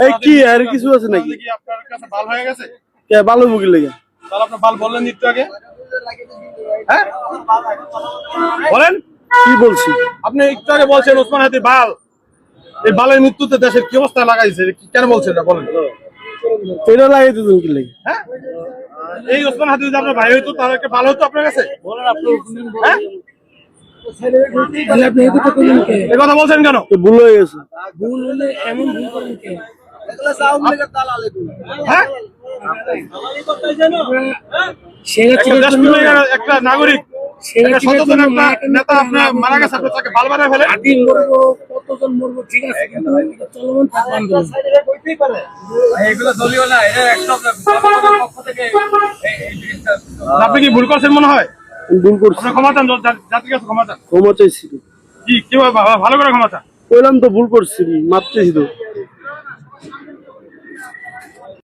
এই কি আর কিছু আছে নাকি? কি আপনার কাছে বাল হয়ে গেছে? কে ভালো মুগি লাগে? তাহলে আপনি বাল বললেন একটু আগে। হ্যাঁ বলেন কি বলছি? আপনি একটু আগে বলছেন ওসমান হাদির বাল, এই বালের মৃত্যুতে দেশের কি অবস্থা লাগাইছে, কেন বলছেন না বলেন? এটা লাগাইতে তুমি কি লাগে? হ্যাঁ এই ওসমান হাদি যদি আপনার ভাই হইতো তাহলে একটা ভালো হতো আপনার কাছে। হ্যাঁ এই কথা বলছেন কেন? ভুল হয়ে গেছে। হ্যাঁ একটা নাগরিক সচেতন একটা নেতা আপনার মারা গেছে, আপনার তাকে বাল বানায় ফেলে। আপনি কি ভুল করছেন মনে হয়? ভুল করছি। আপনার ক্ষমা চান, জাতির কাছে ক্ষমা চান। ক্ষমা চাইছি। কি কিভাবে ভালো করে ক্ষমা চান? কইলাম তো ভুল করছি, মারতেছি তো।